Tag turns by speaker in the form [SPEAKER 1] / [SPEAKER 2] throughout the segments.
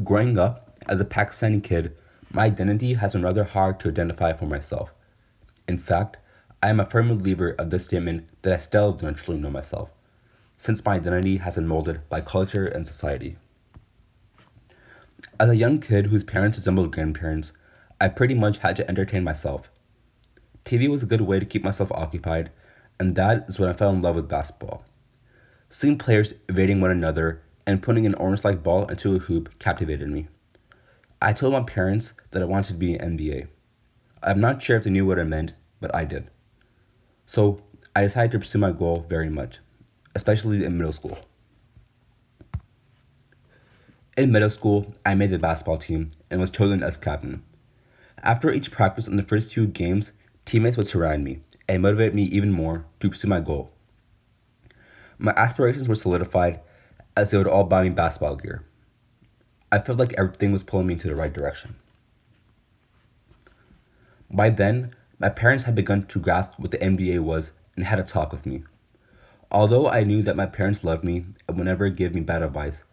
[SPEAKER 1] Growing up as a Pakistani kid, my identity has been rather hard to identify for myself. In fact, I am a firm believer of this statement that I still don't truly know myself, since my identity has been molded by culture and society. As a young kid whose parents resembled grandparents, I pretty much had to entertain myself. TV was a good way to keep myself occupied, and that is when I fell in love with basketball. Seeing players evading one another and putting an orange like ball into a hoop captivated me. I told my parents that I wanted to be an NBA. I'm not sure if they knew what it meant, but I did. So I decided to pursue my goal very much, especially in middle school. In middle school, I made the basketball team and was chosen as captain. After each practice in the first few games, teammates would surround me and motivate me even more to pursue my goal. My aspirations were solidified as they would all buy me basketball gear. I felt like everything was pulling me into the right direction. By then, my parents had begun to grasp what the NBA was and had a talk with me. Although I knew that my parents loved me and would never give me bad advice,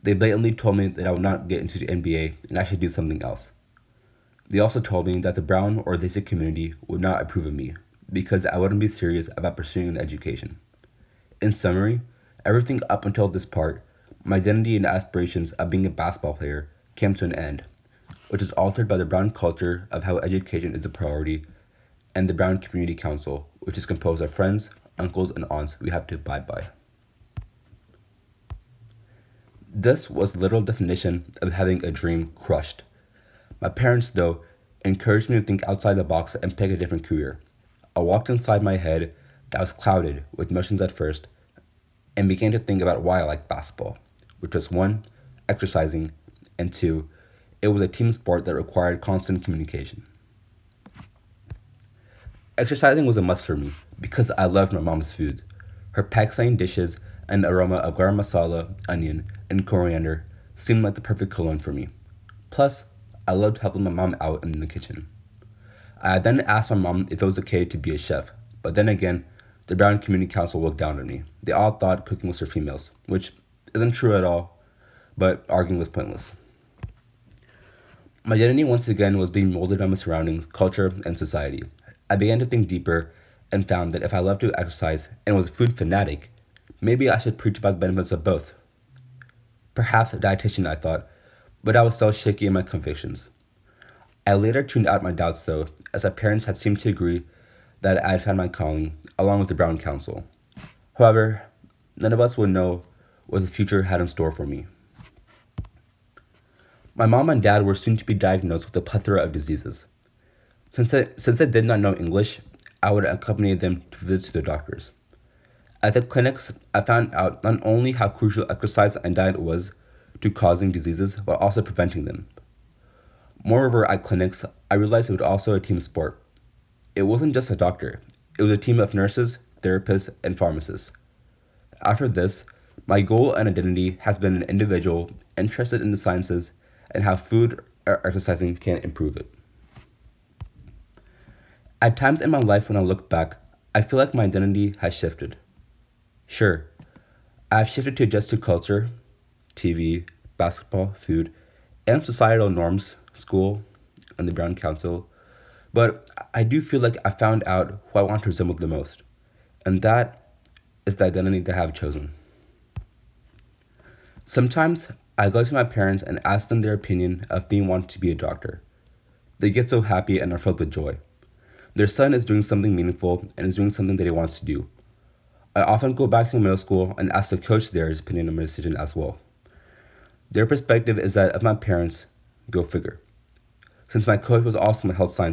[SPEAKER 1] they blatantly told me that I would not get into the NBA and I should do something else. They also told me that the brown or Desi community would not approve of me because I wouldn't be serious about pursuing an education. In summary, everything up until this part, my identity and aspirations of being a basketball player came to an end, which is altered by the brown culture of how education is a priority and the brown community council, which is composed of friends, uncles, and aunts we have to abide by. This was the literal definition of having a dream crushed. My parents, though, encouraged me to think outside the box and pick a different career. I walked inside my head that was clouded with emotions at first and began to think about why I liked basketball, which was one, exercising, and two, it was a team sport that required constant communication. Exercising was a must for me because I loved my mom's food. Her Pakistani dishes and the aroma of garam masala, onion, and coriander seemed like the perfect cologne for me. Plus, I loved helping my mom out in the kitchen. I then asked my mom if it was okay to be a chef, but then again, the Brown Community Council looked down on me. They all thought cooking was for females, which isn't true at all, but arguing was pointless. My identity once again was being molded by my surroundings, culture, and society. I began to think deeper and found that if I loved to exercise and was a food fanatic, maybe I should preach about the benefits of both. Perhaps a dietitian, I thought, but I was still shaky in my convictions. I later tuned out my doubts though, as my parents had seemed to agree that I had found my calling, along with the Brown Council. However, none of us would know what the future had in store for me. My mom and dad were soon to be diagnosed with a plethora of diseases. Since I did not know English, I would accompany them to visits to their doctors. At the clinics, I found out not only how crucial exercise and diet was to causing diseases, but also preventing them. Moreover, at clinics, I realized it was also a team sport. It wasn't just a doctor, it was a team of nurses, therapists, and pharmacists. After this, my goal and identity has been an individual interested in the sciences and how food or exercising can improve it. At times in my life when I look back, I feel like my identity has shifted. Sure, I've shifted to adjust to culture, TV, basketball, food, and societal norms, school, and the Brown Council, but I do feel like I found out who I want to resemble the most, and that is the identity that I have chosen. Sometimes I go to my parents and ask them their opinion of being wanting to be a doctor. They get so happy and are filled with joy. Their son is doing something meaningful and is doing something that he wants to do. I often go back to middle school and ask the coach there his opinion on my decision as well. Their perspective is that of my parents, go figure. Since my coach was also my health science